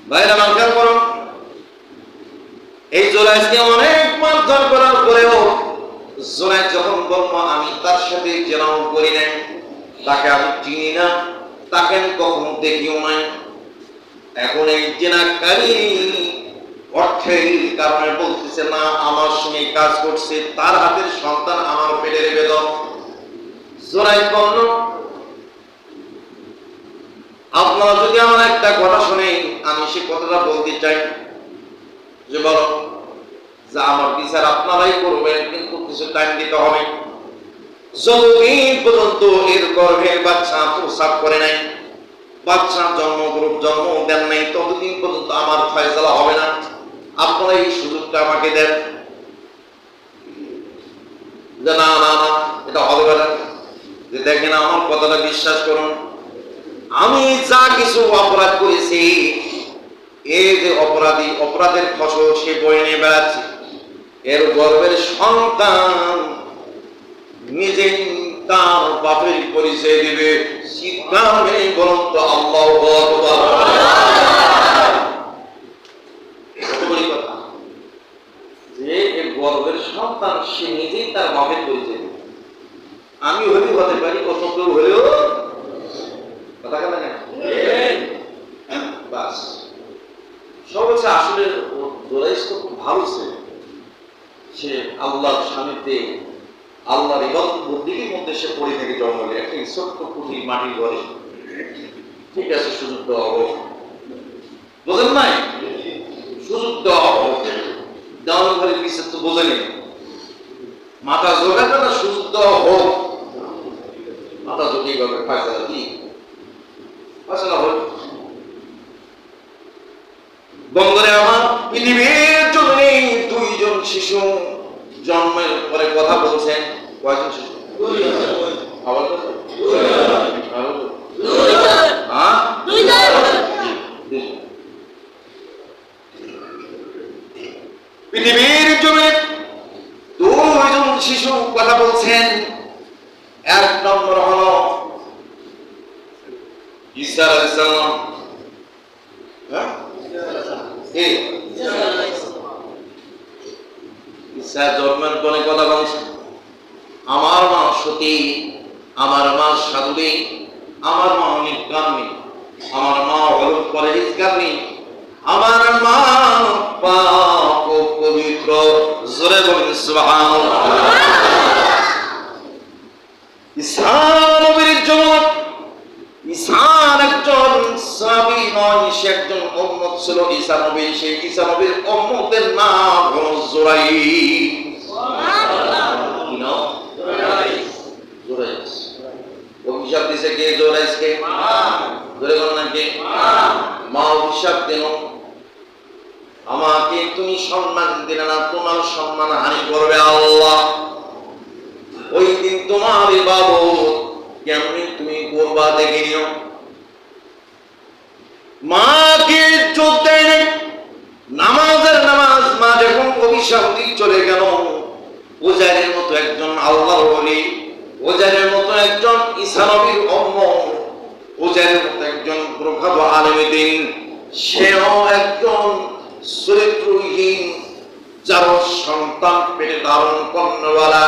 ভাইরা মানকার করো, এই জোরাইজকে অনেক মারধর করার পরেও জোরাইজ যখন বলবো আমি তার সাথে জেনাও করি নাই, তাকে আমি চিনি না, তাকে আমি কখনো দেখিও নাই, এখন এই জেনাকারী অর্থের কারণে বলতেছে না আমার সঙ্গে কাজ করছে, তার হাতের সন্তান আমার পেটের বেদন। জোরাইজ বলল আপনারা যদি আমার একটা কথা শুনেন আমি সে কথাটা বলতে চাই, যে বলো যে আমার বিচার আপনারাই করবেন, কিন্তু কিছু টাইম দিতে হবে। যতদিন পর্যন্ত এর গর্ভের বাচ্চা প্রসাব করে নাই, বাচ্চা জন্ম দেন নাই, ততদিন পর্যন্ত আমার ফয়সালা হবে না। আপনারা এই সুযোগটা আমাকে দেন যে না না না এটা হবে না, যে দেখেন আমার কথাটা বিশ্বাস করুন, আমি যা কিছু অপরাধ করেছি, এই যে অপরাধের ফসল সে বয়ে নিয়ে বেড়াচ্ছে, এর গর্ভের সন্তান নিজেই তার বাপের পরিচয় দিবে। চিৎকার মেরে বলুন তো আল্লাহু আকবার। কথা যে এর গর্ভের সন্তান সে নিজেই তার বাপের পরিচয় দিবে। আমি হলেও হতে পারি, অন্য কেউ হলেও কথা কেন বাস সব হচ্ছে। আসলে জোরাইজ তো খুব ভালো ছিল, সে আল্লাহর সান্নিধ্যে আল্লাহর ইবাদত বন্দেগীর মধ্যে সে পড়ে থেকে জন্মলে একটা ছোট্ট কুঠির মাটির ঘরে। ঠিক আছে, সুযোগ দেওয়া হোক, বোঝেন নাই, সুযোগ দেওয়া হোক, দেওয়ার ঘরের বিচার তো বোঝেনি, মাথা জোগাতে না, সুযোগ দেওয়া হোক, মাথা জোগিয়ে গেল ফায়সালা কি ফায়সালা হোক। বন্ধুরে আমার, পৃথিবীর জন্যে দুইজন শিশু জন্মের পরে কথা বলছেন। কয়জন শিশু? পৃথিবীর জন্যে দুইজন শিশু কথা বলছেন। এক নম্বর হলো ঈসা আলাইহিস সালাম। ঈসা জন্মের পরে কথা বলছে, আমার মা সতী, আমার মা সাধুরী, আমার মা নিকামী, আমার মা হল পরহেজগারী, আমার মা পাক ও পবিত্র। জোরে বলেন সুবহানাল্লাহ। ঈসা নবীর জন্ম, ঈসা একজন সাহাবী নয়, সে একজন উম্মত ছিল। ঈসা নবী, সেই ঈসা নবীর উম্মতের নাম হলো জোরাইজ। জোরাইজ অভিশাপ দিছে কে? জোরাইজকে। জোরে বলেন না কে? মা অভিশাপ দিল, আমাকে তুমি সম্মান দিলে না, তোমার সম্মান হানি করবে আল্লাহ। ওই দিন তোমার ইবাদত কেমনি তুমি করবা দেখে নিও। মাকে ইজ্জত দেয় নাই, নামাজের নামাজ, মা যখন অভিশাপ দিয়ে চলে গেল, উজাইরের মতো একজন আল্লাহর ওলি, উজাইরের মতো একজন ঈসা নবীর উম্মত, উজাইরের মতো একজন প্রখ্যাত আলেমে দ্বীন, সেও একজন চরিত্রহীন, যার সন্তান পেটে ধারণ কর্ণওয়ালা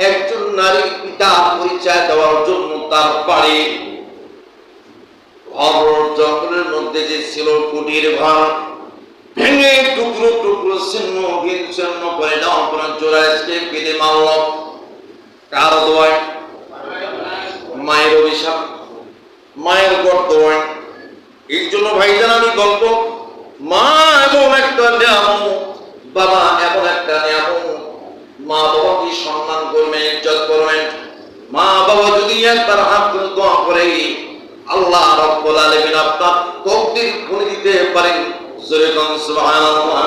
একজন নারী পিতা পরিচয় দেওয়ার জন্য তার বাড়ি ঘর জঙ্গলের মধ্যে যে ছিল কুটির ঘর ভেঙে টুকরো টুকরো ছিন্ন বিচ্ছিন্ন করে দেওয়ার পর জোরাইজকে পেলে মারল। কার দোয়ায়? মায়ের অভিশাপ, মায়ের বরদোয়ায়। এই জন্য ভাইজান আমি গল্প, মা এমন একটা নিয়ামত, বাবা এমন একটা নিয়ামত, মা বাবাকে সম্মান করবেন, ইজ্জত করবেন। মা বাবা যদি একবার হাত তুলে দোয়া করে, আল্লাহ রাব্বুল আলামিন আপনার তকদির খুলে দিতে পারেন। জোরে বলুন সুবহানাল্লাহ।